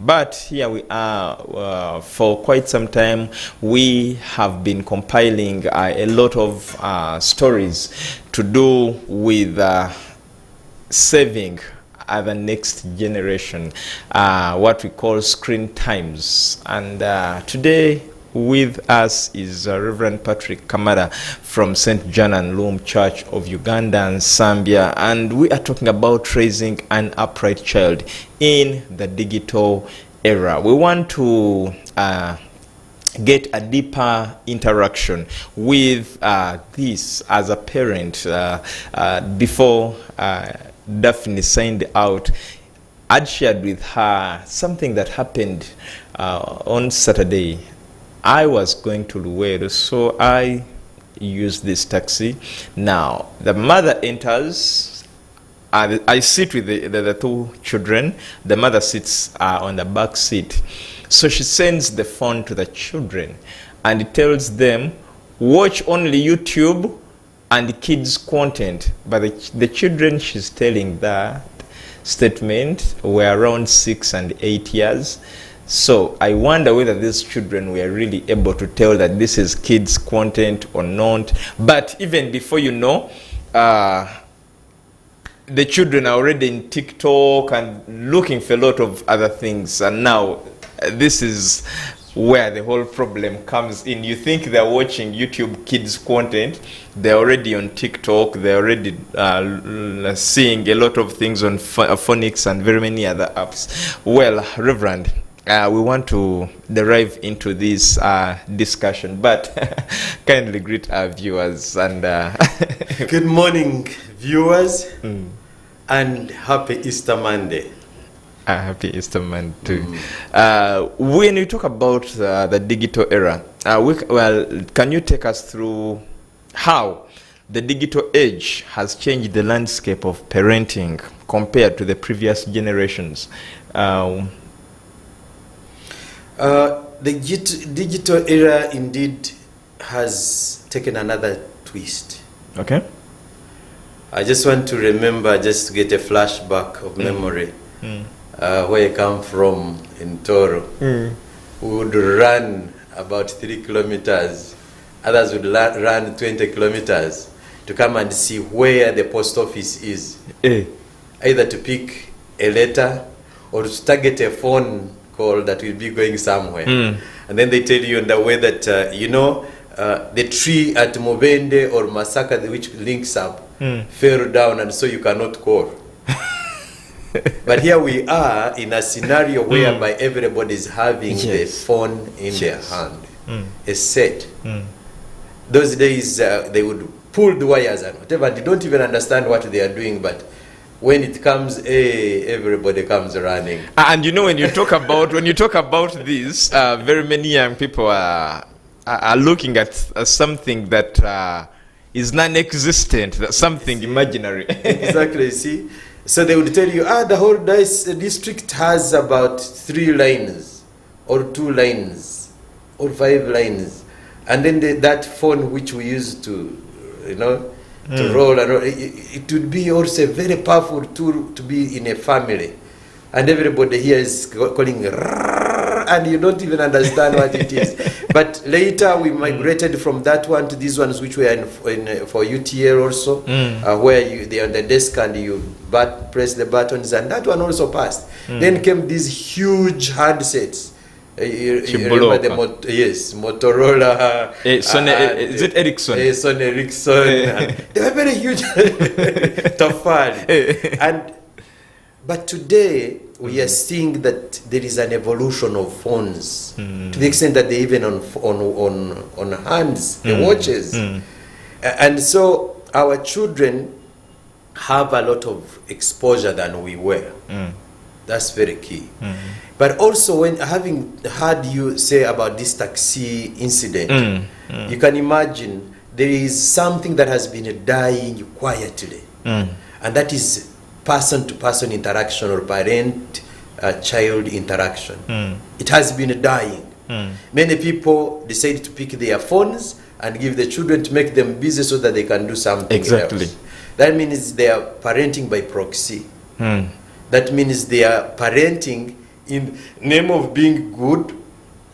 But here we are. For quite some time, we have been compiling a lot of stories to do with saving the next generation, what we call screen times. And today with us is Reverend Patrick Kamara from St. John and Loom Church of Uganda and Zambia, and we are talking about raising an upright child in the digital era. We want to get a deeper interaction with this as a parent. Before Daphne signed out, I'd shared with her something that happened on Saturday. I was going to Luweero, so I used this taxi. Now, the mother enters. I sit with the two children. The mother sits on the back seat. So she sends the phone to the children and it tells them, watch only YouTube and kids content. But the children she's telling that statement were around 6 and 8 years. So I wonder whether these children were really able to tell that this is kids content or not. But even before you know, the children are already in TikTok and looking for a lot of other things. And now this is where the whole problem comes in. You think they're watching YouTube kids content, they're already on TikTok, they're already seeing a lot of things on phonics and very many other apps. Well, Reverend, we want to derive into this discussion, but kindly greet our viewers and good morning, viewers, and happy Easter Monday. Happy Easter Monday too. When you talk about the digital era, can you take us through how the digital age has changed the landscape of parenting compared to the previous generations? The digital era indeed has taken another twist. Okay. I just want to remember, just to get a flashback of memory, where I come from in Toro. We would run about 3 kilometers. Others would run 20 kilometers to come and see where the post office is. Either to pick a letter or to target a phone call that will be going somewhere. And then they tell you on the way that, the tree at Mubende or Masaka, which links up, fell down and so you cannot call. But here we are in a scenario whereby everybody is having the phone in their hand, a set. Those days they would pull the wires and whatever. They don't even understand what they are doing, but when it comes, everybody comes running. And when you talk about this, very many young people are looking at something that is non-existent, something imaginary. Exactly. See, so they would tell you, the whole district has about 3 lines, or 2 lines, or 5 lines, and then that phone which we use to, to roll and roll, it would be also a very powerful tool to be in a family, and everybody here is calling, and you don't even understand what it is. But later we migrated from that one to these ones which were in for UTL also, where they're on the desk and you press the buttons, and that one also passed. Then came these huge handsets. You remember the Motorola. Is it Ericsson? Sony Ericsson. They were very huge. Tafari. But today we are seeing that there is an evolution of phones to the extent that they even on hands, the watches, and so our children have a lot of exposure than we were. That's very key. But also, when having heard you say about this taxi incident, you can imagine there is something that has been dying quietly, and that is person-to-person interaction or parent-child interaction. It has been dying. Many people decide to pick their phones and give the children to make them busy so that they can do something else. That means they are parenting by proxy. That means they are parenting in name of being good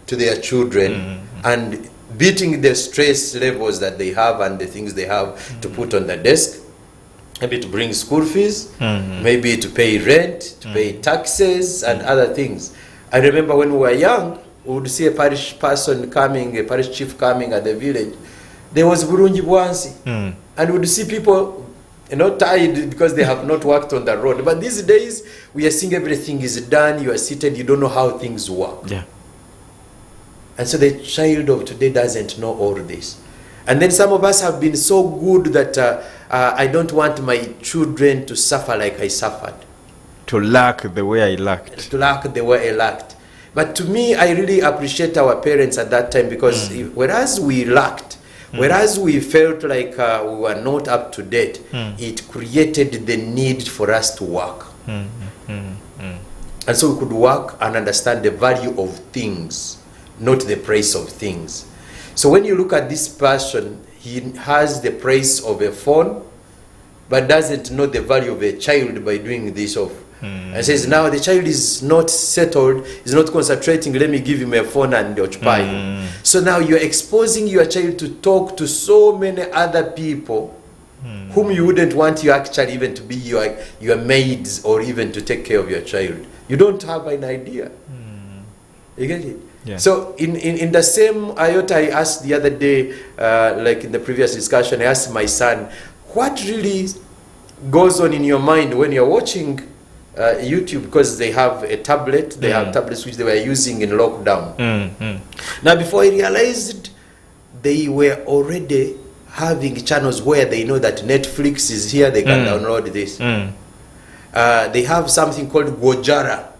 to their children and beating the stress levels that they have and the things they have to put on the desk, maybe to bring school fees, maybe to pay rent, to pay taxes and other things. I remember when we were young, we would see a parish person coming, a parish chief coming at the village. There was Burunji Bwansi. And we would see people tired because they have not worked on the road. But these days, we are seeing everything is done, you are seated, you don't know how things work. Yeah. And so the child of today doesn't know all this. And then some of us have been so good that I don't want my children to suffer like I suffered. To lack the way I lacked. To lack the way I lacked. But to me, I really appreciate our parents at that time because whereas we lacked, whereas we felt like we were not up to date, it created the need for us to work. And so we could work and understand the value of things, not the price of things. So when you look at this person, he has the price of a phone, but doesn't know the value of a child by doing this off. And says, now the child is not settled, is not concentrating, let me give him a phone and occupy him. So now you're exposing your child to talk to so many other people whom you wouldn't want you actually even to be your maids or even to take care of your child. You don't have an idea. You get it? Yeah. So in the same iota I asked the other day, like in the previous discussion, I asked my son, what really goes on in your mind when you're watching YouTube? Because they have a tablet, they have tablets which they were using in lockdown. Now before I realized, they were already having channels where they know that Netflix is here, they can download this. They have something called Gojara,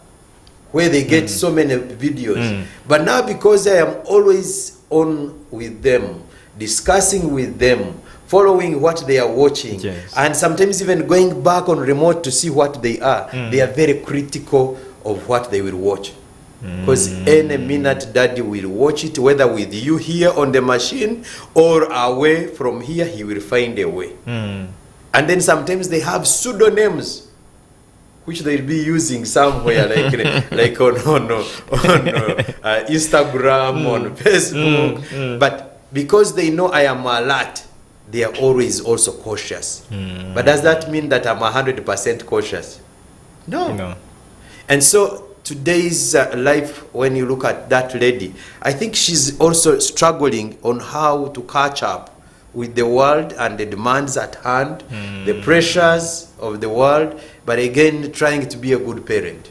where they get so many videos. But now because I am always on with them, discussing with them, following what they are watching, and sometimes even going back on remote to see what they are very critical of what they will watch. Because any minute daddy will watch it, whether with you here on the machine or away from here, he will find a way. And then sometimes they have pseudonyms which they'll be using somewhere, like on Instagram, on Facebook. But because they know I am alert, they are always also cautious. But does that mean that I'm 100% cautious? No. And so today's life, when you look at that lady, I think she's also struggling on how to catch up with the world and the demands at hand, the pressures of the world, but again, trying to be a good parent.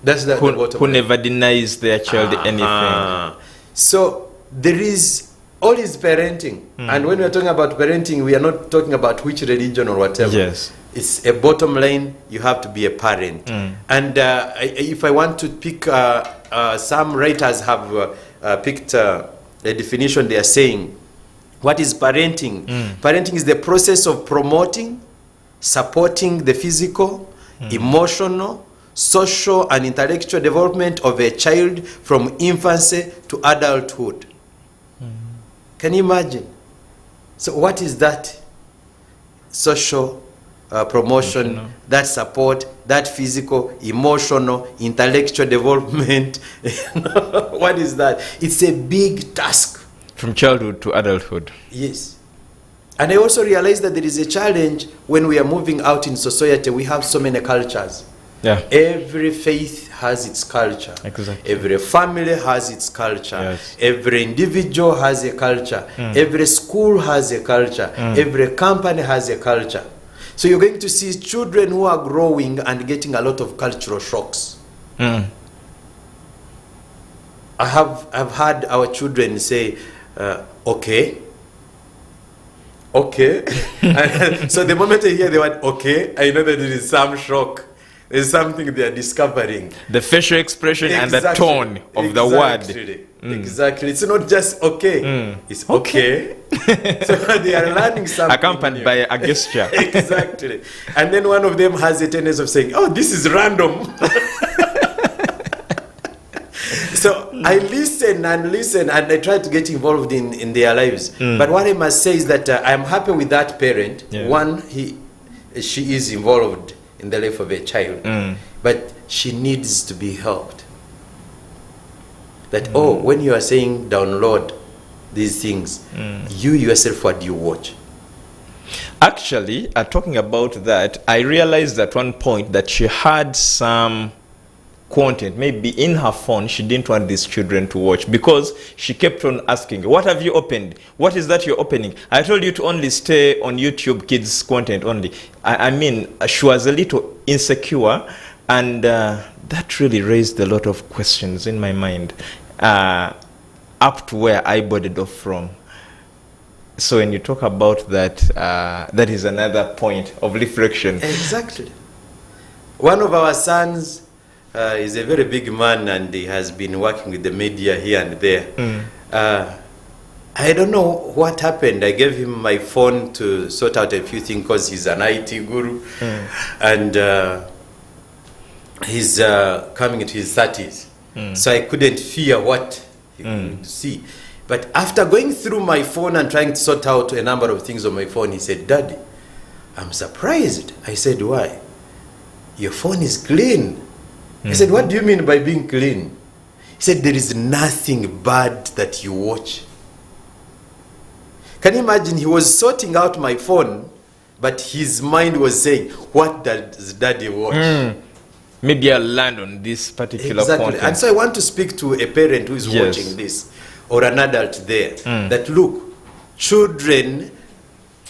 That's the bottom who line. never denies their child anything. So there is always parenting. And when we're talking about parenting, we are not talking about which religion or whatever. Yes. It's a bottom line, you have to be a parent. And if I want to pick, some writers have picked a definition. They are saying, what is parenting? Parenting is the process of promoting, supporting the physical, emotional, social, and intellectual development of a child from infancy to adulthood. Can you imagine? So what is that social promotion, that support, that physical, emotional, intellectual development? What is that? It's a big task. From childhood to adulthood. Yes. And I also realized that there is a challenge when we are moving out in society. We have so many cultures. Yeah. Every faith has its culture. Exactly. Every family has its culture. Yes. Every individual has a culture. Every school has a culture. Every company has a culture. So you're going to see children who are growing and getting a lot of cultural shocks. I've had our children say, okay. And so the moment I hear the word okay, I know that there is some shock. There's something they are discovering. The facial expression and the tone of the word. Exactly. It's not just okay. It's okay. So they are learning something. Accompanied by a gesture. Exactly. And then one of them has a tendency of saying, oh, this is random. So I listen and I try to get involved in their lives. But what I must say is that I'm happy with that parent. One, she is involved in the life of a child. but she needs to be helped. That, oh, when you are saying download these things, you yourself, what do you watch? Actually, talking about that, I realized at one point that she had some content maybe in her phone she didn't want these children to watch, because she kept on asking, what have you opened? What is that you're opening? I told you to only stay on YouTube kids content only. I mean, she was a little insecure, and that really raised a lot of questions in my mind, up to where I boarded off from. So when you talk about that, that is another point of reflection. Exactly. One of our sons is a very big man, and he has been working with the media here and there. I don't know what happened. I gave him my phone to sort out a few things because he's an IT guru, and he's coming into his 30s. So I couldn't fear what he could see. But after going through my phone and trying to sort out a number of things on my phone, he said, "Daddy, I'm surprised." I said, "Why?" "Your phone is clean." I said, "What do you mean by being clean?" He said, "There is nothing bad that you watch." Can you imagine? He was sorting out my phone, but his mind was saying, "What does Daddy watch?" Maybe I'll land on this particular content. And so I want to speak to a parent who is watching this, or an adult there, that look, children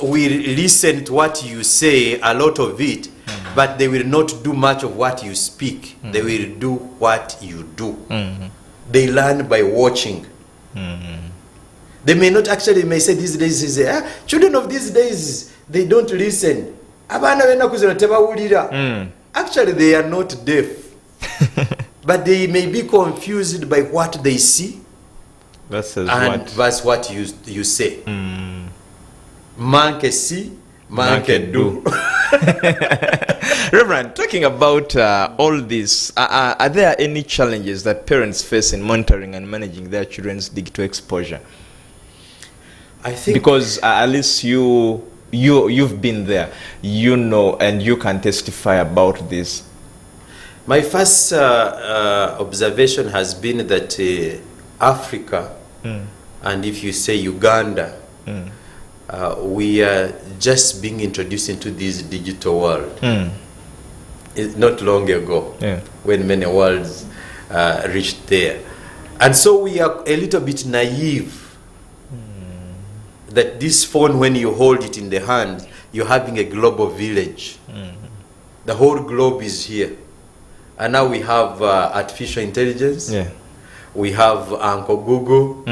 will listen to what you say, a lot of it, but they will not do much of what you speak. They will do what you do. They learn by watching. They may not actually, may say these days, children of these days, they don't listen. Actually, they are not deaf, but they may be confused by what they see. That's what you say. Monkey see, monkey do. Reverend, talking about all this, are there any challenges that parents face in monitoring and managing their children's digital exposure? I think because at least you've been there, you know, and you can testify about this. My first observation has been that Africa, and if you say Uganda, we are just being introduced into this digital world. Not long ago, when many worlds reached there. And so we are a little bit naive that this phone, when you hold it in the hand, you're having a global village. The whole globe is here. And now we have artificial intelligence. We have Uncle Google.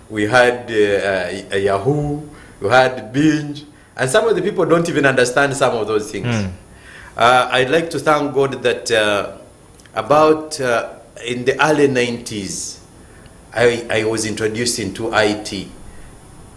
We had Yahoo. We had Binge. And some of the people don't even understand some of those things. I'd like to thank God that about in the early 90s, I was introduced into IT.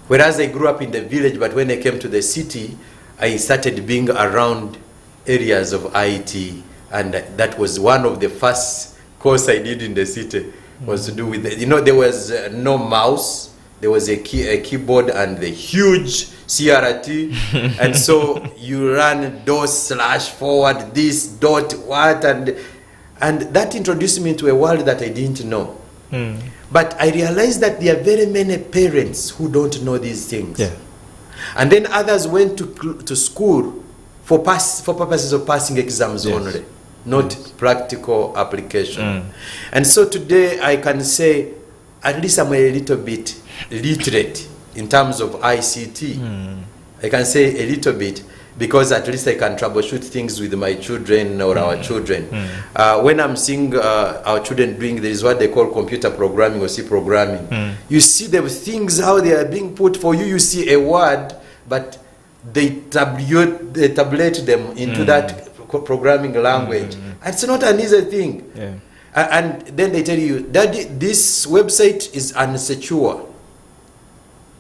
Whereas I grew up in the village, but when I came to the city, I started being around areas of IT. And that was one of the first course I did in the city, was to do with, there was no mouse. There was a keyboard and the huge CRT. And so you run // this dot what, and that introduced me to a world that I didn't know. But I realized that there are very many parents who don't know these things. And then others went to school for purposes of passing exams only, not practical application. And so today I can say, at least I'm a little bit literate in terms of ICT. I can say a little bit, because at least I can troubleshoot things with my children or our children. When I'm seeing our children doing, there is what they call computer programming or C programming. You see the things, how they are being put for you. You see a word, but they tabulate them into that programming language. And it's not an easy thing. And then they tell you, Daddy, this website is unsecure.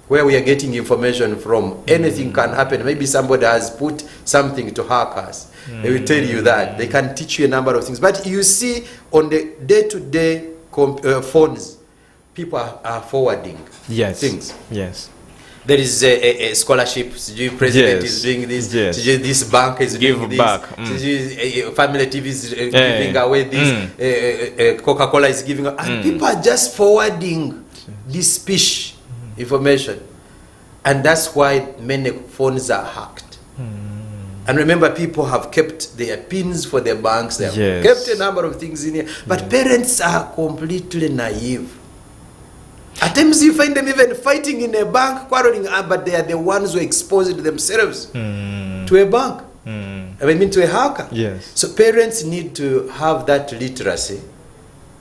Where we are getting information from, anything can happen. Maybe somebody has put something to hack us. They will tell you that. They can teach you a number of things. But you see, on the day-to-day phones, people are forwarding things. there is a scholarship, president is doing this, this bank is doing this, back. Family TV is giving away this, Coca-Cola is giving away, and people are just forwarding this speech information, and that's why many phones are hacked. And remember, people have kept their pins for their banks, they have kept a number of things in here, but parents are completely naive. At times you find them even fighting in a bank, quarreling, but they are the ones who exposed themselves to a bank. I mean, to a hacker. So parents need to have that literacy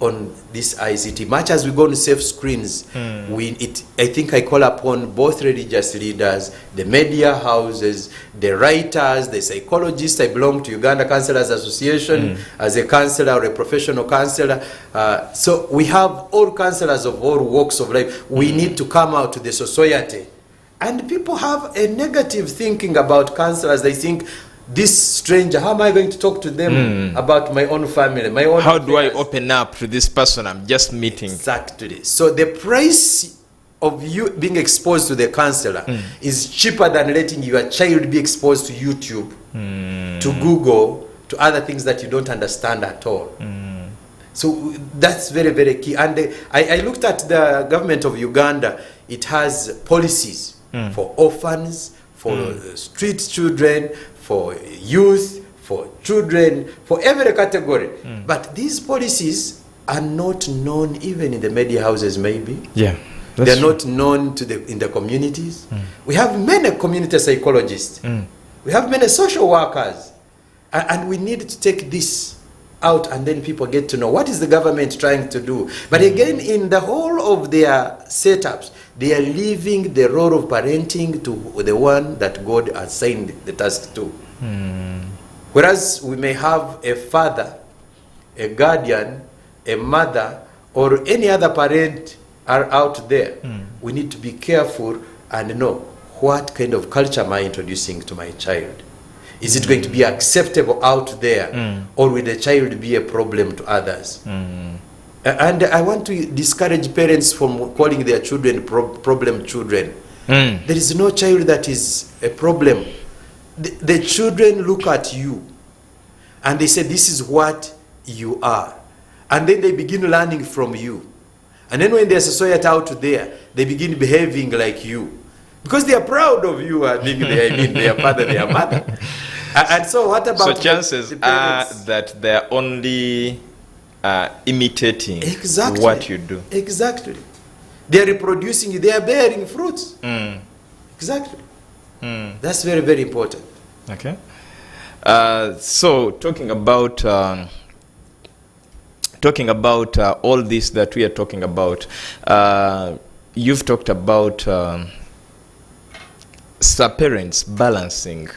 on this ICT. Much as we go on safe screens, I think I call upon both religious leaders, the media houses, the writers, the psychologists. I belong to Uganda Counselors Association as a counselor or a professional counselor. So we have all counselors of all walks of life. We need to come out to the society. And people have a negative thinking about counselors. They think, this stranger, how am I going to talk to them about my own family, my own How do I open up to this person I'm just meeting? Exactly. So the price of you being exposed to the counselor is cheaper than letting your child be exposed to YouTube, to Google, to other things that you don't understand at all. So that's very, very key. And I looked at the government of Uganda. It has policies for orphans, for street children, for youth, for children, for every category. But these policies are not known even in the media houses, maybe. They're not known to in the communities. We have many community psychologists. We have many social workers. And we need to take this out, and then people get to know what is the government trying to do. But again, in the whole of their setups, they are leaving the role of parenting to the one that God assigned the task to. Whereas we may have a father, a guardian, a mother, or any other parent are out there. We need to be careful and know what kind of culture am I introducing to my child. Is it going to be acceptable out there, or will the child be a problem to others? And I want to discourage parents from calling their children problem children. There is no child that is a problem. The children look at you and they say, this is what you are. And then they begin learning from you. And then when there's a society out there, they begin behaving like you. Because they are proud of you, their father, their mother. And so what about so chances are that they're only imitating what you do. Exactly. They're reproducing, they are bearing fruits. Exactly. That's very, very important. Okay. So talking about all this that we are talking about, you've talked about parents balancing.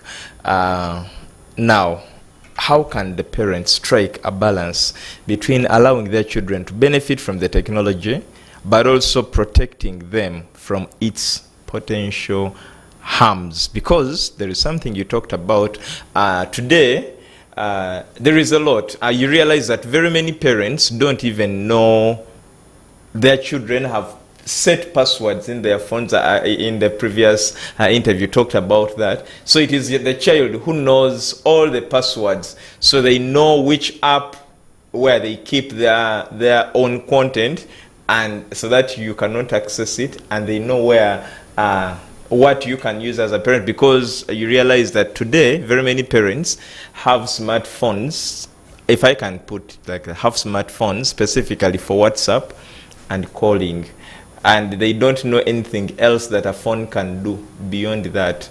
Now, how can the parents strike a balance between allowing their children to benefit from the technology, but also protecting them from its potential harms? Because there is something you talked about today. There is a lot. You realize that very many parents don't even know their children have set passwords in their phones. In the previous interview talked about that. So it is the child who knows all the passwords, so they know which app where they keep their own content, and so that you cannot access it, and they know where what you can use as a parent. Because you realize that today very many parents have smartphones, if I can put like have smartphones specifically for WhatsApp and calling, and they don't know anything else that a phone can do beyond that.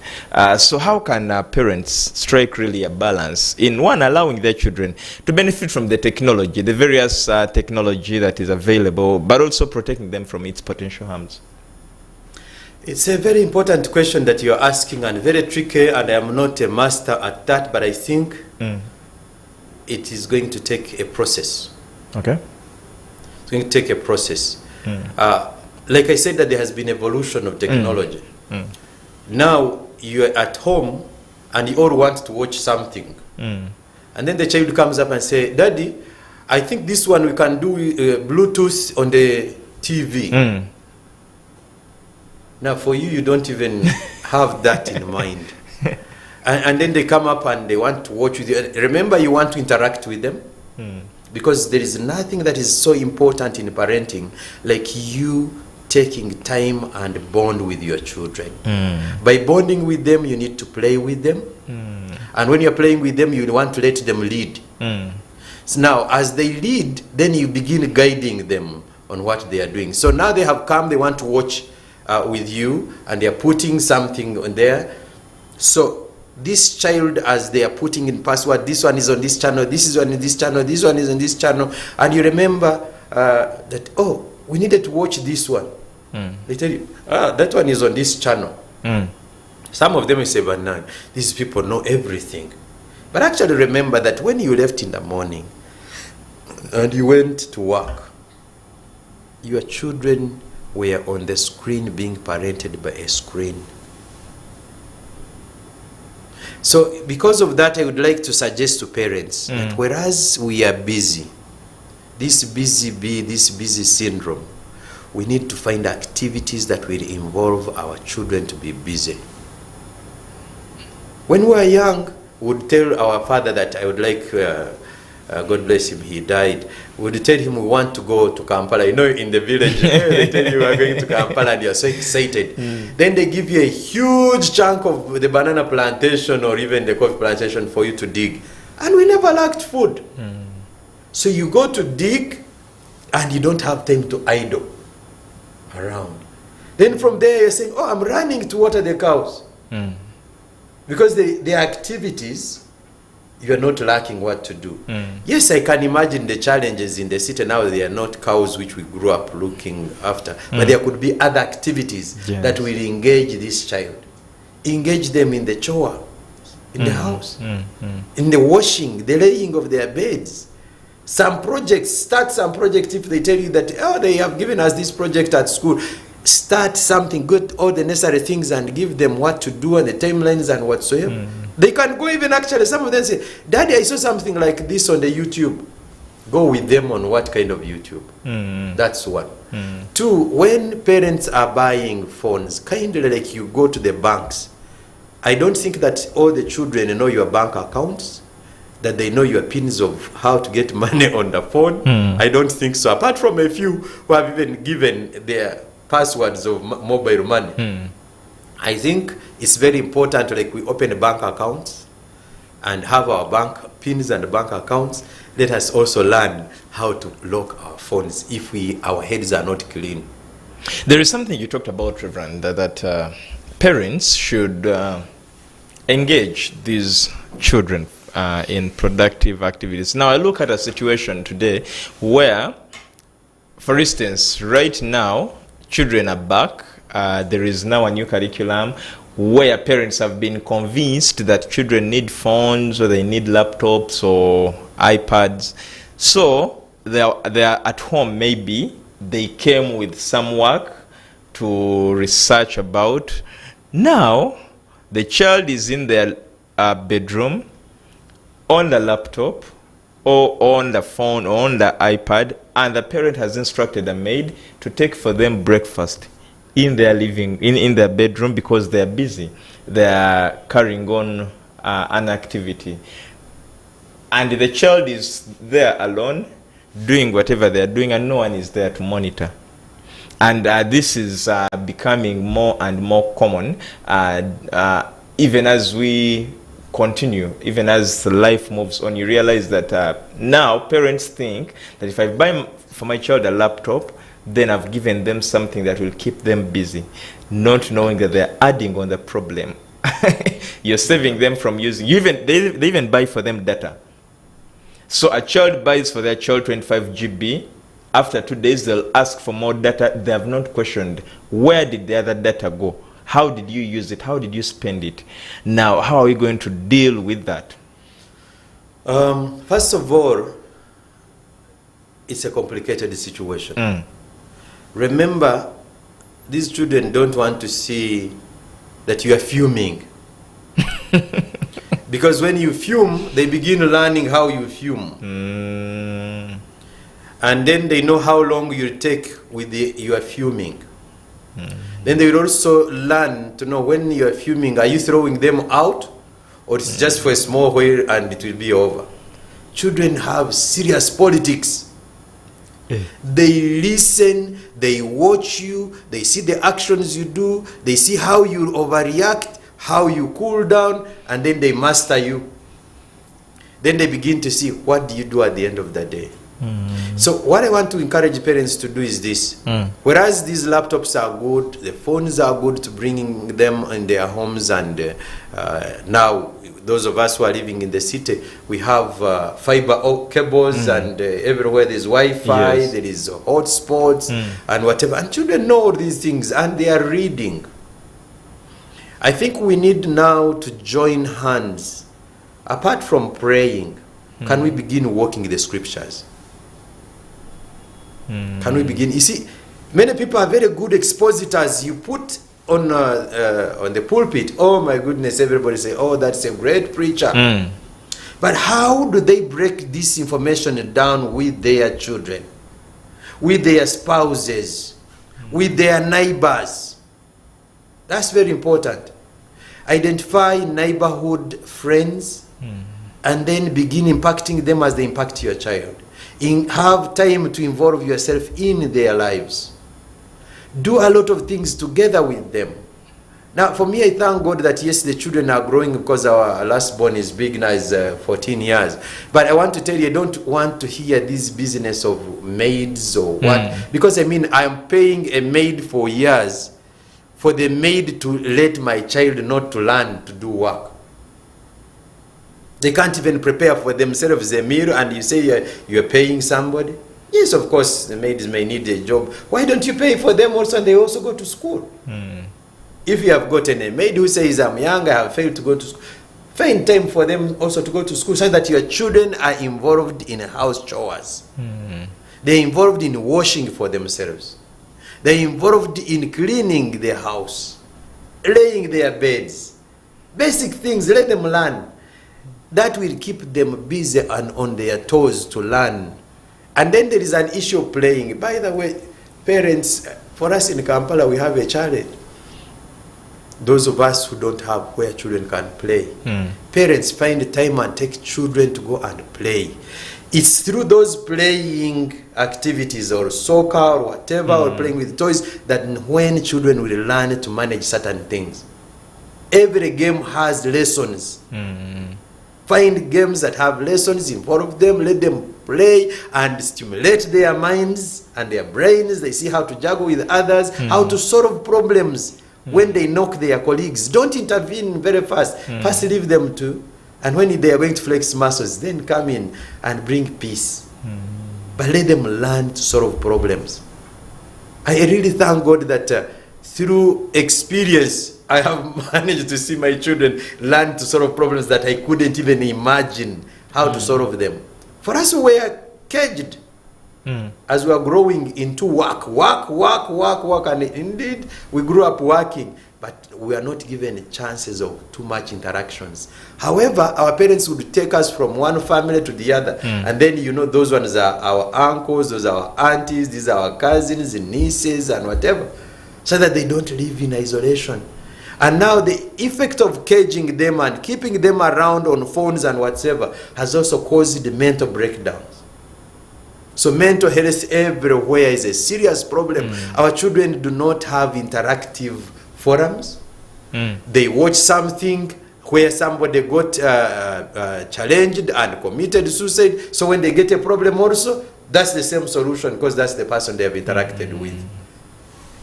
So how can parents strike really a balance in one, allowing their children to benefit from the technology, the various technology that is available, but also protecting them from its potential harms? It's a very important question that you're asking, and very tricky, and I am not a master at that, but I think it is going to take a process. Okay. It's going to take a process. Like I said, that there has been evolution of technology. Now you're at home and you all want to watch something. And then the child comes up and say, Daddy, I think this one we can do Bluetooth on the TV. Now, for you, you don't even have that in mind. And then they come up and they want to watch with you. Remember, you want to interact with them. Because there is nothing that is so important in parenting like you taking time and bond with your children. By bonding with them, you need to play with them. And when you're playing with them, you want to let them lead. So now, as they lead, then you begin guiding them on what they are doing. So now they have come, they want to watch with you, and they are putting something on there. So this child, as they are putting in password, this one is on this channel, this is on this channel, this one is on this channel, and you remember that, oh, we needed to watch this one. They tell you, that one is on this channel. Some of them will say, but no, these people know everything. But actually remember that when you left in the morning and you went to work, your children were on the screen being parented by a screen. So because of that, I would like to suggest to parents that whereas we are busy, this busy syndrome, we need to find activities that will involve our children to be busy. When we were young, we would tell our father that I would like, God bless him, he died. We would tell him we want to go to Kampala. You know, in the village, they tell you we are going to Kampala and you're so excited. Then they give you a huge chunk of the banana plantation or even the coffee plantation for you to dig. And we never lacked food. So you go to dig and you don't have time to idle around. Then from there you're saying, oh, I'm running to water the cows. Because the activities, you are not lacking what to do. Yes, I can imagine the challenges in the city now. They are not cows which we grew up looking after, but there could be other activities that will engage this child. Engage them in the chore, in the house, in the washing, the laying of their beds. Some projects, start some projects. If they tell you that, oh, they have given us this project at school, start something, get all the necessary things and give them what to do and the timelines and whatsoever. They can go even actually, some of them say, Daddy, I saw something like this on the YouTube. Go with them on what kind of YouTube. That's one. Two, when parents are buying phones, kind of like you go to the banks. I don't think that all the children know your bank accounts, that they know your pins of how to get money on the phone. I don't think so. Apart from a few who have even given their passwords of mobile money. I think it's very important, like we open bank accounts and have our bank pins and bank accounts. Let us also learn how to lock our phones if our heads are not clean. There is something you talked about, Reverend, that parents should engage these children in productive activities. Now, I look at a situation today where, for instance, right now, children are back. There is now a new curriculum where parents have been convinced that children need phones or they need laptops or iPads. So they are at home, maybe they came with some work to research about. Now the child is in their bedroom on the laptop or on the phone or on the iPad, and the parent has instructed a maid to take for them breakfast in their in their bedroom because they are busy. They are carrying on an activity. And the child is there alone doing whatever they are doing and no one is there to monitor. And this is becoming more and more common even as we continue, even as life moves on. You realize that now parents think that if I buy for my child a laptop, then I've given them something that will keep them busy, not knowing that they're adding on the problem. You're saving them from using, they even buy for them data. So a child buys for their child 25 GB. After 2 days, they'll ask for more data. They have not questioned, where did the other data go? How did you use it? How did you spend it? Now, how are we going to deal with that? First of all, it's a complicated situation. Remember, these children don't want to see that you are fuming. Because when you fume, they begin learning how you fume. And then they know how long you take with your fuming. Then they will also learn to know when you are fuming, are you throwing them out, or it's just for a small while and it will be over. Children have serious politics. They listen, they watch you, they see the actions you do, they see how you overreact, how you cool down, and then they master you. Then they begin to see what do you do at the end of the day. So what I want to encourage parents to do is this. Whereas these laptops are good, the phones are good to bringing them in their homes, and now those of us who are living in the city, we have fiber cables, and everywhere there's Wi-Fi, Yes. there is hotspots and whatever. And children know all these things and they are reading. I think we need now to join hands. Apart from praying, can we begin walking the scriptures? Can we begin? You see, many people are very good expositors. You put on the pulpit, oh my goodness, everybody say, oh, that's a great preacher. But how do they break this information down with their children, with their spouses, with their neighbors? That's very important. Identify neighborhood friends and then begin impacting them as they impact your child. Have time to involve yourself in their lives. Do a lot of things together with them. Now, for me, I thank God that yes, the children are growing because our last born is big now, is 14 years. But I want to tell you, I don't want to hear this business of maids or what. Because I mean, I'm paying a maid for years for the maid to let my child not to learn to do work. They can't even prepare for themselves a meal, and you say you're paying somebody. Yes, of course, the maids may need a job. Why don't you pay for them also, and they also go to school? If you have gotten a maid who says, I'm young, I have failed to go to school, find time for them also to go to school, so that your children are involved in house chores. They're involved in washing for themselves. They're involved in cleaning their house, laying their beds. Basic things, let them learn. That will keep them busy and on their toes to learn. And then there is an issue of playing. By the way, parents, for us in Kampala, we have a challenge. Those of us who don't have where children can play. Parents find time and take children to go and play. It's through those playing activities or soccer or whatever, or playing with toys, that when children will learn to manage certain things. Every game has lessons. Find games that have lessons, involve them, let them play and stimulate their minds and their brains. They see how to juggle with others, how to solve problems when they knock their colleagues. Don't intervene very fast. First leave them to, and when they are going to flex muscles, then come in and bring peace. But let them learn to solve problems. I really thank God that through experience, I have managed to see my children learn to solve problems that I couldn't even imagine how to solve them. For us, we were caged as we were growing into work, and indeed we grew up working, but we are not given chances of too much interactions. However, our parents would take us from one family to the other, and then those ones are our uncles, those are our aunties, these are our cousins and nieces and whatever, so that they don't live in isolation. And now the effect of caging them and keeping them around on phones and whatever has also caused mental breakdowns. So mental health everywhere is a serious problem. Our children do not have interactive forums. They watch something where somebody got challenged and committed suicide. So when they get a problem also, that's the same solution, because that's the person they have interacted with.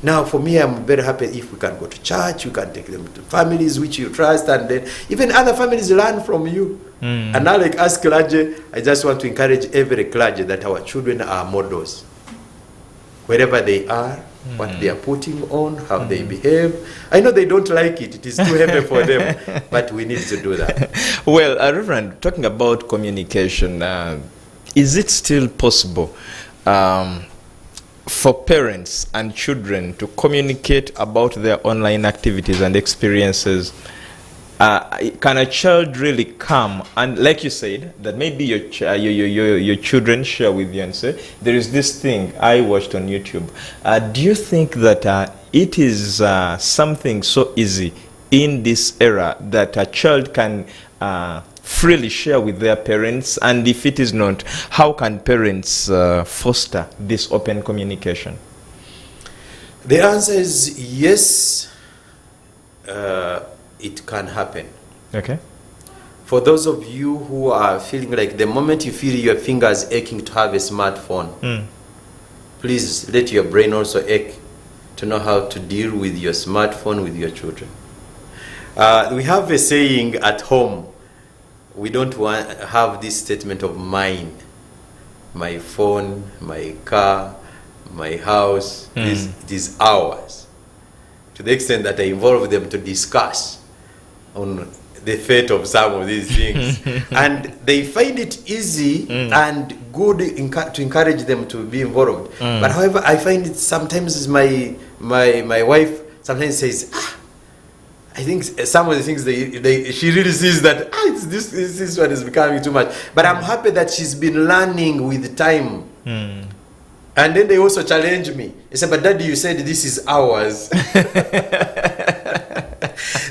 Now, for me, I'm very happy if we can go to church, you can take them to families which you trust, and then even other families learn from you. And now, like as clergy, I just want to encourage every clergy that our children are models. Wherever they are, what they are putting on, how they behave. I know they don't like it. It is too heavy for them, but we need to do that. Well, Reverend, talking about communication, is it still possible for parents and children to communicate about their online activities and experiences can a child really come and, like you said, that maybe your children share with you and say, there is this thing I watched on YouTube. Do you think that it is something so easy in this era that a child can freely share with their parents? And if it is not, how can parents foster this open communication? The answer is yes, it can happen. Okay. For those of you who are feeling like the moment you feel your fingers aching to have a smartphone, please let your brain also ache to know how to deal with your smartphone with your children. We have a saying at home, we don't want have this statement of mine, my phone, my car, my house, it is ours. To the extent that I involve them to discuss on the fate of some of these things. And they find it easy and good to encourage them to be involved. But however, I find it sometimes my wife sometimes says, I think some of the things she really sees that this one is becoming too much. But I'm happy that she's been learning with time. And then they also challenge me. They say, but Daddy, you said this is ours.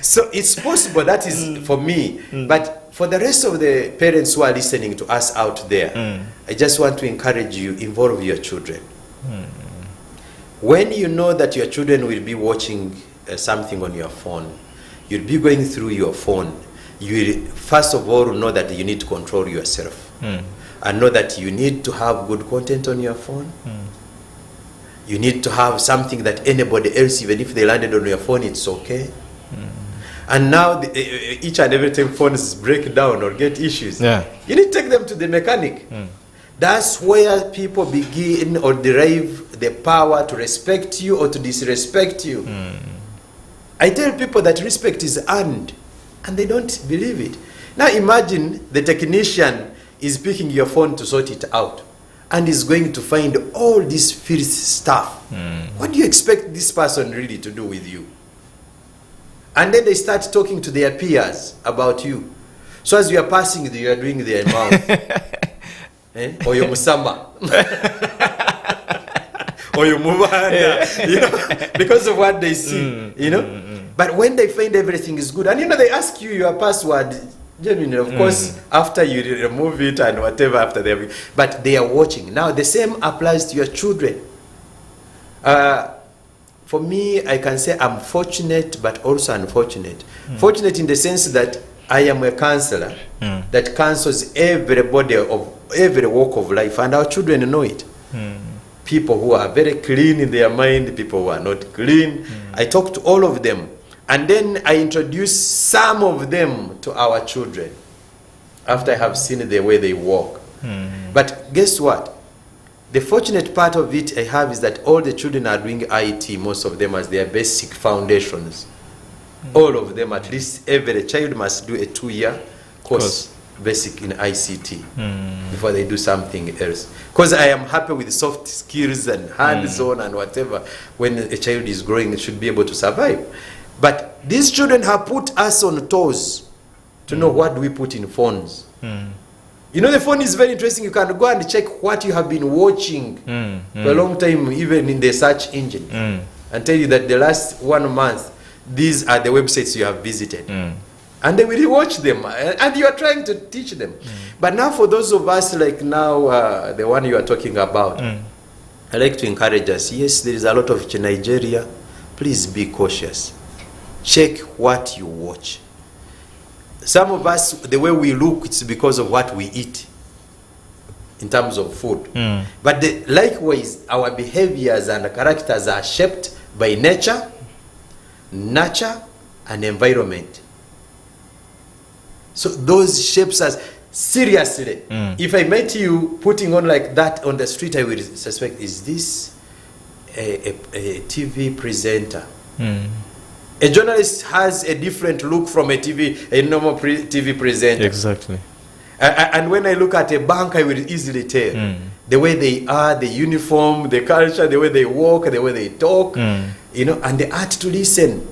So it's possible, that is for me. But for the rest of the parents who are listening to us out there, I just want to encourage you, involve your children. When you know that your children will be watching something on your phone, you'll be going through your phone, you will first of all know that you need to control yourself. And know that you need to have good content on your phone. You need to have something that anybody else, even if they landed on your phone, it's okay. And now each and every time phones break down or get issues, you need to take them to the mechanic. That's where people begin or derive the power to respect you or to disrespect you. I tell people that respect is earned, and they don't believe it. Now imagine the technician is picking your phone to sort it out and is going to find all this filthy stuff. What do you expect this person really to do with you? And then they start talking to their peers about you. So as you are passing, you are doing their mouth. Or your musamba. Or your mubanda. You know, because of what they see. You know? But when they find everything is good, and you know, they ask you your password, genuinely, of course, after you remove it and whatever after they have, but they are watching. Now the same applies to your children. For me, I can say I'm fortunate but also unfortunate. Fortunate in the sense that I am a counselor that counsels everybody of every walk of life, and our children know it. People who are very clean in their mind, people who are not clean. I talk to all of them. And then I introduce some of them to our children after I have seen the way they walk. But guess what? The fortunate part of it I have is that all the children are doing IT, most of them, as their basic foundations. All of them, at least every child must do a 2-year course, basic in ICT, before they do something else. Because I am happy with soft skills and hands-on and whatever. When a child is growing, it should be able to survive. But these children have put us on toes to know what we put in phones. You know, the phone is very interesting. You can go and check what you have been watching for a long time, even in the search engine, and tell you that the last 1 month, these are the websites you have visited. And they will watch them, and you are trying to teach them. But now for those of us like now, the one you are talking about, I like to encourage us. Yes, there is a lot of Nigeria. Please be cautious. Check what you watch. Some of us, the way we look, it's because of what we eat in terms of food. But likewise, our behaviors and characters are shaped by nature, nurture, and environment. So those shapes us seriously. If I met you putting on like that on the street, I will suspect, is this a TV presenter? A journalist has a different look from a normal TV presenter. Exactly. And when I look at a bank, I will easily tell the way they are, the uniform, the culture, the way they walk, the way they talk, you know, and the art to listen.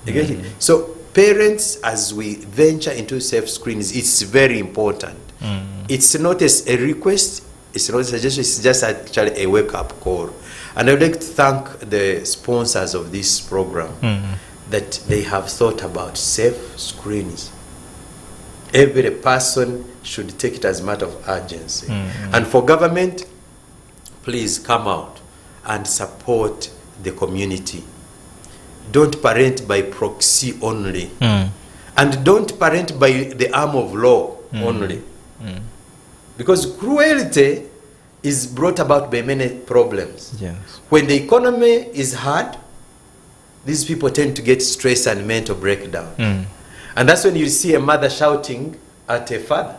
You get it? So parents, as we venture into safe screens, it's very important. It's not as a request, it's not a suggestion, it's just actually a wake-up call. And I would like to thank the sponsors of this program that they have thought about safe screens. Every person should take it as a matter of urgency. And for government, please come out and support the community. Don't parent by proxy only. And don't parent by the arm of law only. Because cruelty is brought about by many problems. Yes. When the economy is hard, these people tend to get stress and mental breakdown. And that's when you see a mother shouting at a father,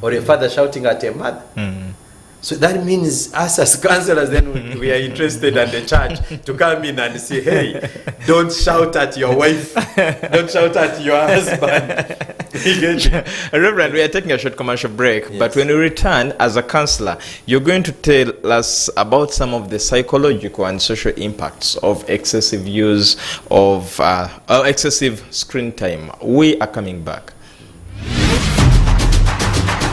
or a father shouting at a mother. So that means us as counselors, then we are interested in the church to come in and say, hey, don't shout at your wife, don't shout at your husband. Reverend, we are taking a short commercial break, but when we return, as a counselor, you're going to tell us about some of the psychological and social impacts of excessive use of excessive screen time. We are coming back.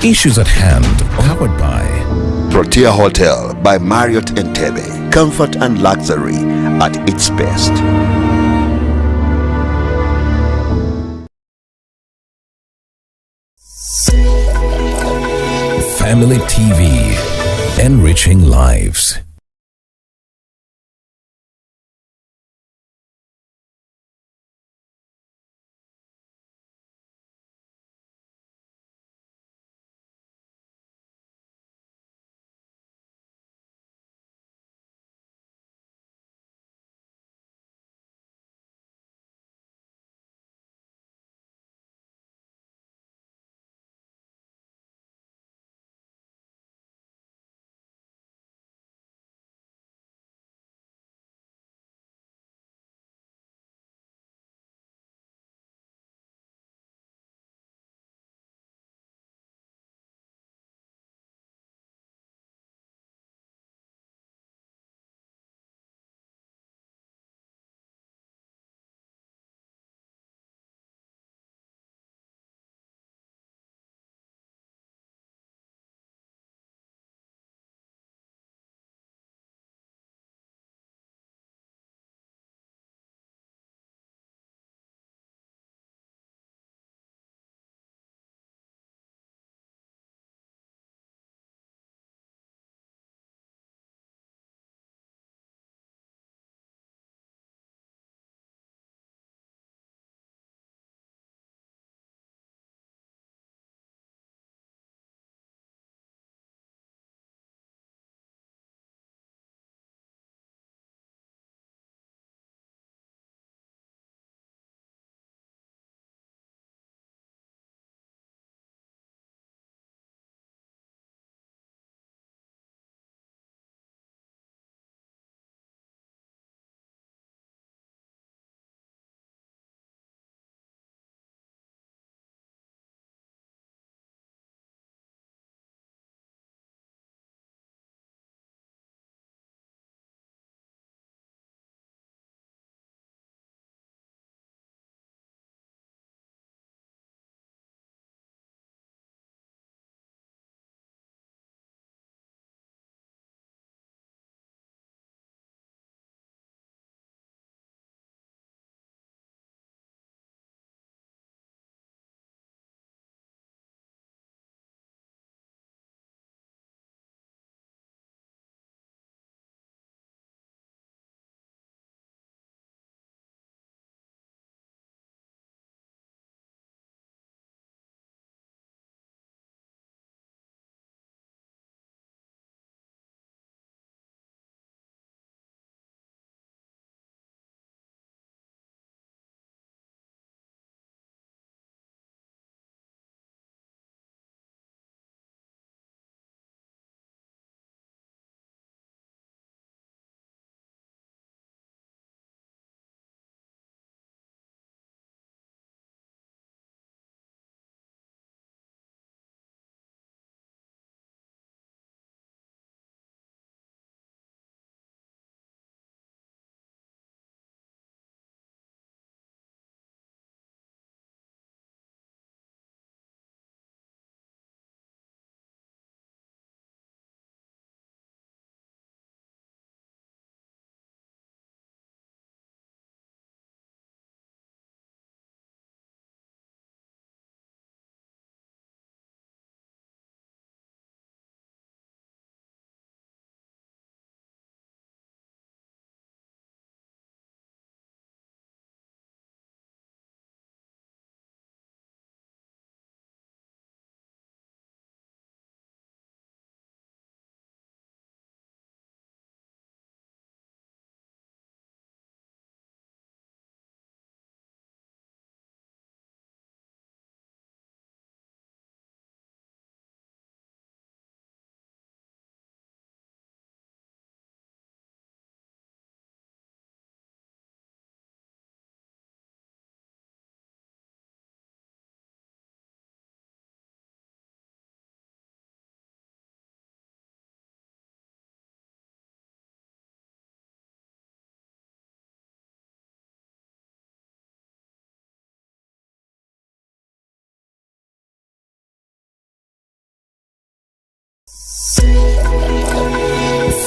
Issues at hand, powered by Protea Hotel by Marriott Entebbe. Comfort and luxury at its best. Family TV, enriching lives.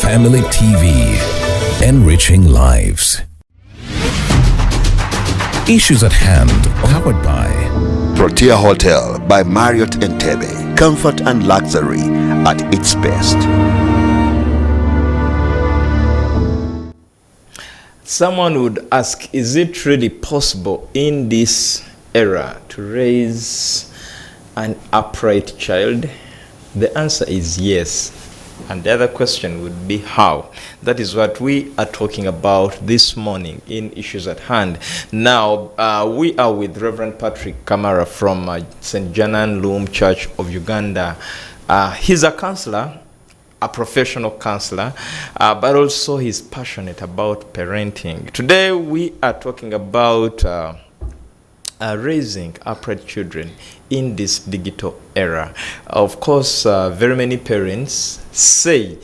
Family TV, enriching lives. Issues at hand, powered by Protea Hotel by Marriott Entebbe. Comfort and luxury at its best. Someone would ask, is it really possible in this era to raise an upright child? The answer is yes. And the other question would be how. That is what we are talking about this morning in Issues at Hand. Now, we are with Reverend Patrick Kamara from St. Janan Loom Church of Uganda. He's a counselor, a professional counselor, but also he's passionate about parenting. Today, we are talking about raising upright children in this digital era. Of course, very many parents say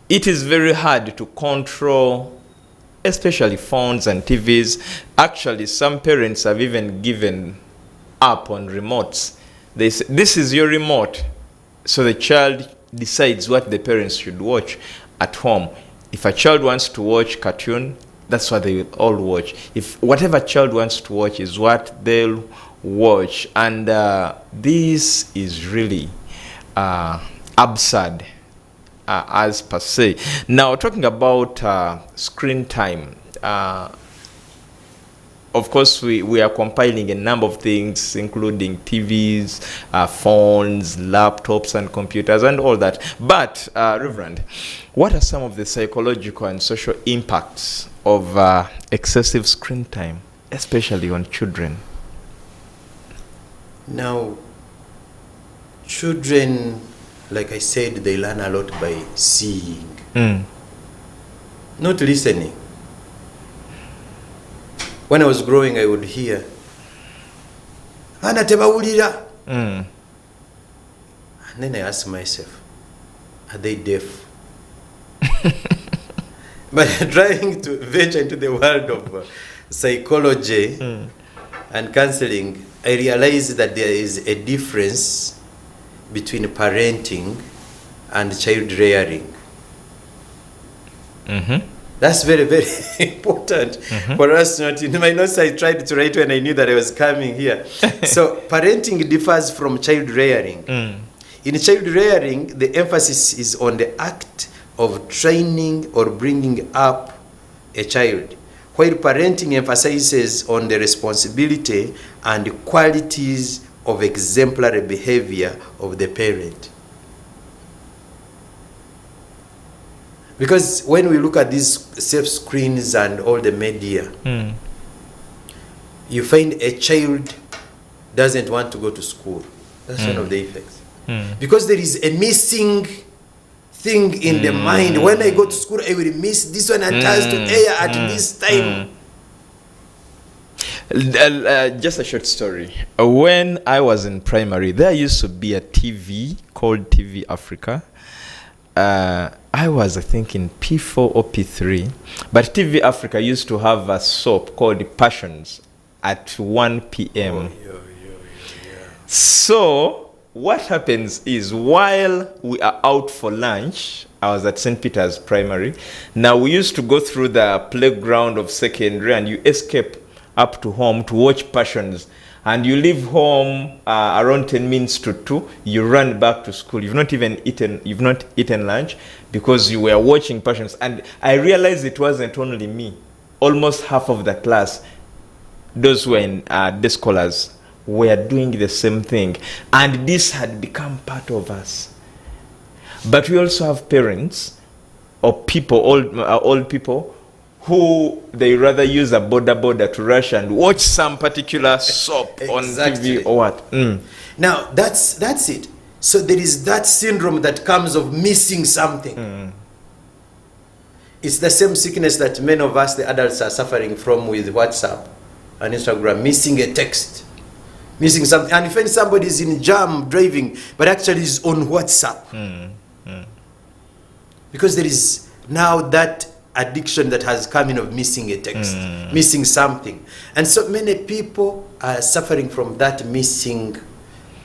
it is very hard to control, especially phones and TVs. Actually, some parents have even given up on remotes. They say, this is your remote. So the child decides what the parents should watch at home. If a child wants to watch cartoon, that's what they will all watch. If whatever child wants to watch is what they'll watch. And this is really absurd as per se. Now, talking about screen time, of course, we are compiling a number of things, including TVs, phones, laptops, and computers, and all that. But, Reverend, what are some of the psychological and social impacts of excessive screen time, especially on children? Now, children, like I said, they learn a lot by seeing, not listening. When I was growing, I would hear, "Ana tebawulira." And then I asked myself, are they deaf? But trying to venture into the world of psychology and counseling, I realized that there is a difference between parenting and child rearing. That's very, very important for us not to. In my notes, I tried to write when I knew that I was coming here. So parenting differs from child rearing. In child rearing, the emphasis is on the act of training or bringing up a child, while parenting emphasizes on the responsibility and qualities of exemplary behavior of the parent. Because when we look at these safe screens and all the media, you find a child doesn't want to go to school. That's one of the effects. Because there is a missing thing in the mind. When I go to school, I will miss this one and has to air at this time. Just a short story. When I was in primary, there used to be a TV called TV Africa. I was, I think, in P4 or P3. But TV Africa used to have a soap called Passions at 1 p.m. So what happens is, while we are out for lunch, I was at St. Peter's Primary. Now, we used to go through the playground of secondary, and you escape up to home to watch Passions. And you leave home around 10 minutes to 2. You run back to school. You've not eaten lunch because you were watching Passions. And I realized it wasn't only me. Almost half of the class, those who were in the scholars, were doing the same thing. And this had become part of us. But we also have parents or people, old people, who they rather use a border to rush and watch some particular soap on TV or what. Now, that's it. So there is that syndrome that comes of missing something. It's the same sickness that many of us, the adults, are suffering from with WhatsApp and Instagram, missing a text, missing something. And if somebody is in jam driving, but actually is on WhatsApp. Because there is now that addiction that has come in of missing a text, missing something. And so many people are suffering from that missing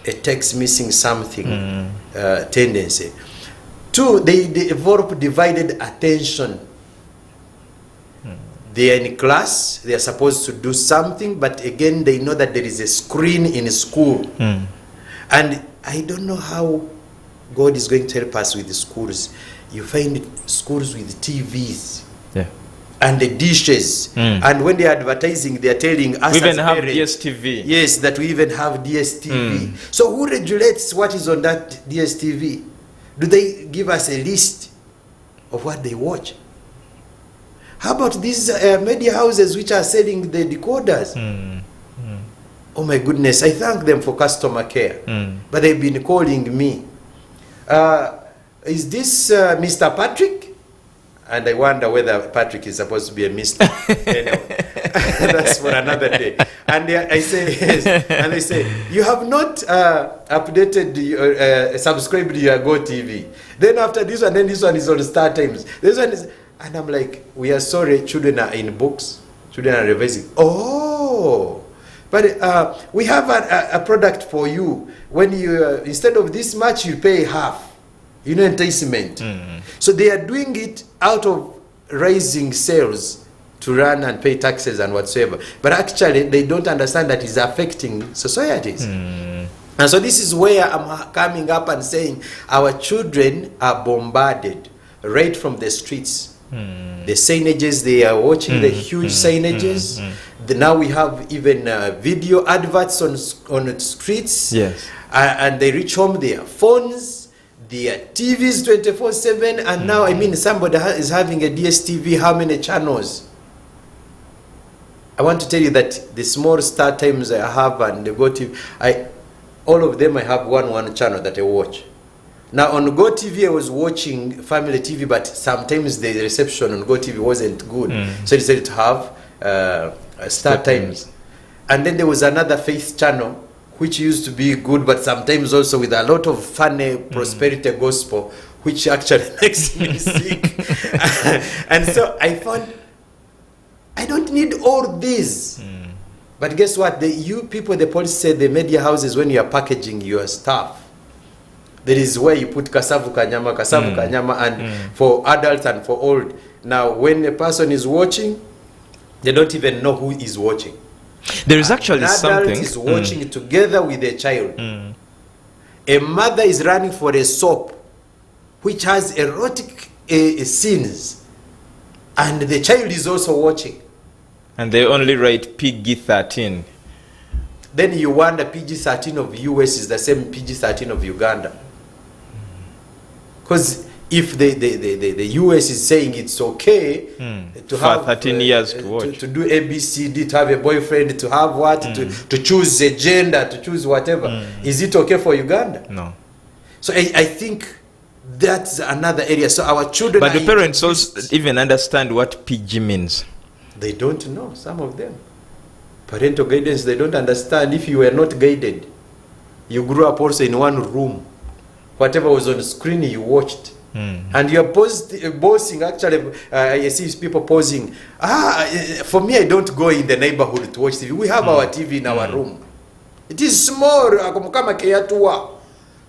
a text, missing something tendency. Two, they develop divided attention. They are in class, they are supposed to do something, but again, they know that there is a screen in school. And I don't know how God is going to help us with the schools. You find schools with TVs. Yeah. And the dishes. And when they are advertising, they are telling us We even as have parents, DSTV. yes, that we even have DSTV. So who regulates what is on that DSTV? Do they give us a list of what they watch? How about these media houses which are selling the decoders? Oh my goodness, I thank them for customer care. But they've been calling me. Is this Mr. Patrick? And I wonder whether Patrick is supposed to be a Mr. Anyway, that's for another day. And I say, yes. And they say, you have not updated, subscribed to your Go TV. Then after this one, then this one is on Star Times. This one is, and I'm like, we are sorry, children are in books. Children are revising. Oh, but we have a product for you. When you, instead of this much, you pay half. You know, enticement. So they are doing it out of raising sales to run and pay taxes and whatsoever. But actually, they don't understand that it's affecting societies. And so this is where I'm coming up and saying our children are bombarded right from the streets. The signages they are watching, the huge signages. Now we have even video adverts on streets. Yes. And they reach home, their phones, their TVs 24/7, and now I mean somebody is having a DSTV. How many channels? I want to tell you that the small Star Times I have and the Go TV, all of them I have one channel that I watch. Now on Go TV I was watching Family TV, but sometimes the reception on Go TV wasn't good, so I decided to have Star Times. And then there was another Faith channel which used to be good, but sometimes also with a lot of funny prosperity gospel, which actually makes me sick. And so I found, I don't need all these. But guess what? You people, the police said the media houses, when you are packaging your stuff, there is where you put kasavu kanyama, and for adults and for old. Now, when a person is watching, they don't even know who is watching. There is actually an something. adult is watching together with a child. A mother is running for a soap which has erotic scenes, and the child is also watching. And they only write PG-13. Then you wonder PG-13 of US is the same PG-13 of Uganda. Because if the US is saying it's okay to have 13 years to watch, to do ABCD, to have a boyfriend, to have what, to choose a gender, to choose whatever, is it okay for Uganda? No. So I think that's another area. So our children, but the parents also even understand what PG means. They don't know, some of them. Parental guidance, they don't understand. If you were not guided, you grew up also in one room. Whatever was on the screen, you watched. And you're posing, actually, I see people posing. For me, I don't go in the neighborhood to watch TV. We have our TV in our room. It is small,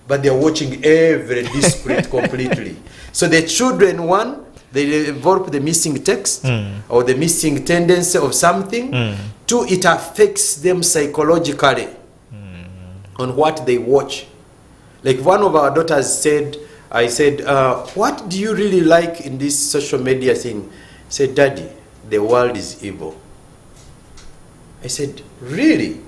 but they're watching every discrete completely. So the children, one, they develop the missing text or the missing tendency of something. Two, it affects them psychologically on what they watch. Like one of our daughters said, I said, what do you really like in this social media thing? He said, Daddy, the world is evil. I said, really?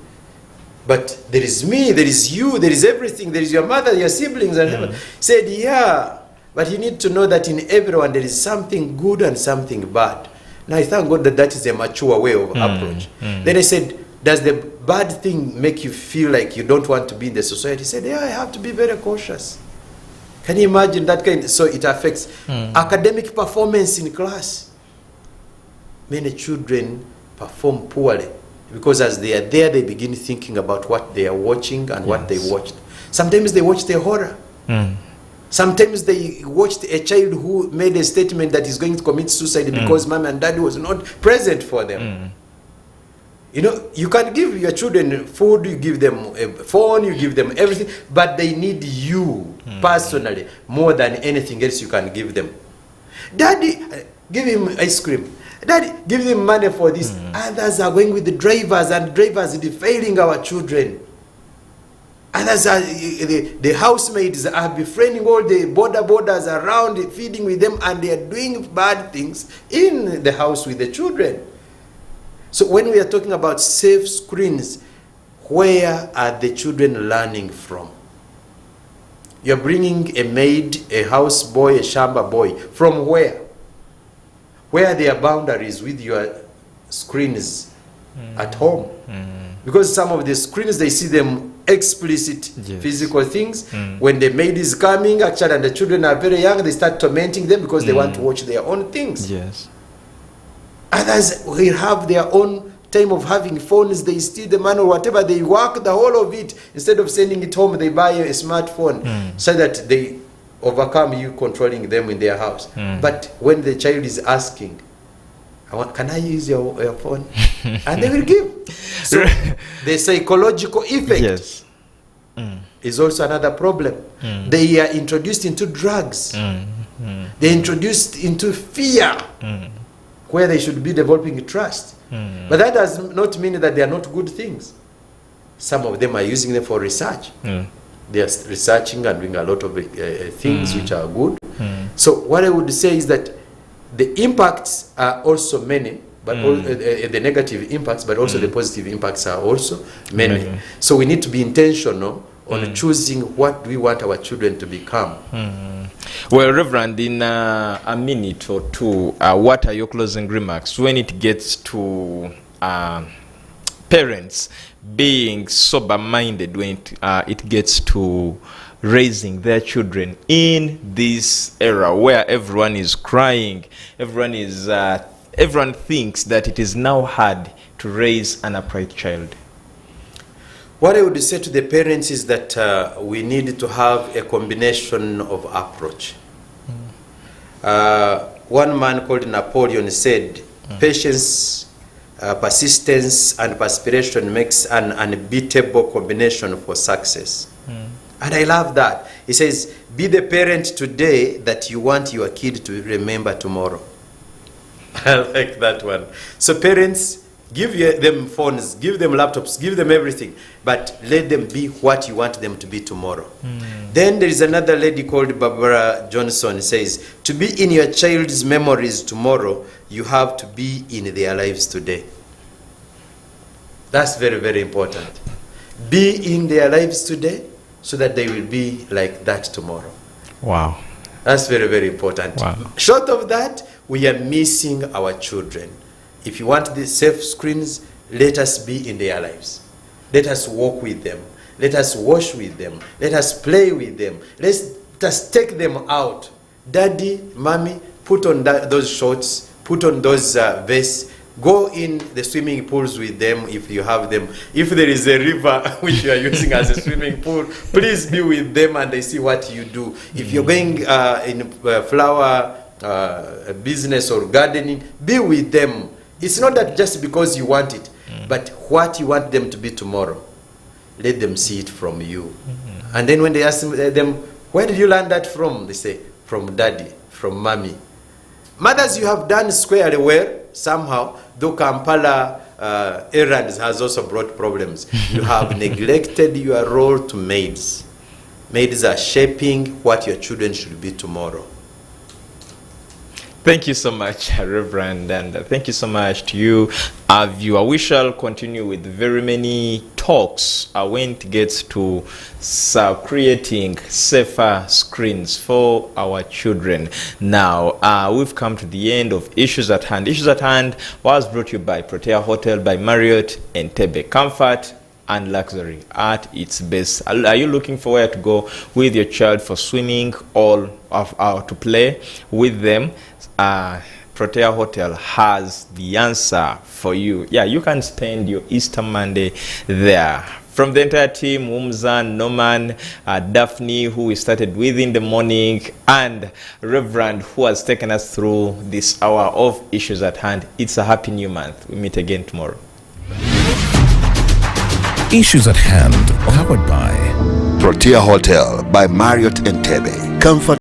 But there is me, there is you, there is everything, there is your mother, your siblings, and everything. He said, yeah, but you need to know that in everyone there is something good and something bad. Now I thank God that that is a mature way of approach. Then I said, does the bad thing make you feel like you don't want to be in the society? He said, yeah, I have to be very cautious. Can you imagine that kind? So it affects academic performance in class. Many children perform poorly because as they are there, they begin thinking about what they are watching and what they watched. Sometimes they watch the horror. Sometimes they watched a child who made a statement that is going to commit suicide because mom and dad was not present for them. You know, you can give your children food, you give them a phone, you give them everything, but they need you personally more than anything else you can give them. Daddy, give him ice cream. Daddy, give him money for this. Others are going with the drivers, and drivers are failing our children. Others are, the housemaids are befriending all the borders around, feeding with them, and they are doing bad things in the house with the children. So when we are talking about safe screens, where are the children learning from? You're bringing a maid, a house boy, a shamba boy. From where? Where are their boundaries with your screens at home? Because some of the screens, they see them explicit physical things. When the maid is coming, actually, and the children are very young, they start tormenting them because they want to watch their own things. Yes. Others will have their own time of having phones. They steal the money or whatever. They work the whole of it. Instead of sending it home, they buy a smartphone so that they overcome you controlling them in their house. But when the child is asking, can I use your phone? And they will give. So the psychological effect is also another problem. They are introduced into drugs. They're introduced into fear, where they should be developing trust. But that does not mean that they are not good things. Some of them are using them for research. They are researching and doing a lot of things which are good. So what I would say is that the impacts are also many, but the negative impacts, but also the positive impacts are also many. So we need to be intentional on choosing what we want our children to become. Well, Reverend, in a minute or two, what are your closing remarks when it gets to parents being sober-minded, when it gets to raising their children in this era where everyone is crying, everyone thinks that it is now hard to raise an upright child? What I would say to the parents is that we need to have a combination of approach. One man called Napoleon said, patience, persistence, and perspiration makes an unbeatable combination for success. And I love that. He says, be the parent today that you want your kid to remember tomorrow. I like that one. So parents, give them phones, give them laptops, give them everything, but let them be what you want them to be tomorrow. Then there is another lady called Barbara Johnson, says, to be in your child's memories tomorrow, you have to be in their lives today. That's very, very important. Be in their lives today so that they will be like that tomorrow. Wow. That's very, very important. Wow. Short of that, we are missing our children. If you want these safe screens, let us be in their lives. Let us walk with them. Let us wash with them. Let us play with them. Let us take them out. Daddy, mommy, put on those shorts, put on those vests. Go in the swimming pools with them if you have them. If there is a river which you are using as a swimming pool, please be with them and they see what you do. If you're going in flower business or gardening, be with them. It's not that just because you want it, but what you want them to be tomorrow. Let them see it from you. And then when they ask them, where did you learn that from? They say, from daddy, from mommy. Mothers, you have done squarely well, somehow, though Kampala errands has also brought problems. You have neglected your role to maids. Maids are shaping what your children should be tomorrow. Thank you so much, Reverend, and thank you so much to you, our viewer. We shall continue with very many talks when it gets to creating safer screens for our children. Now, we've come to the end of Issues at Hand. Issues at Hand was brought to you by Protea Hotel, by Marriott Entebbe. Comfort and luxury at its best. Are you looking for where to go with your child for swimming or to play with them? Protea Hotel has the answer for you. Yeah, you can spend your Easter Monday there. From the entire team, Umza, Norman, Daphne, who we started with in the morning, and Reverend, who has taken us through this hour of Issues at Hand. It's a happy new month. We meet again tomorrow. Issues at Hand, powered by Protea Hotel by Marriott Entebbe. Comfort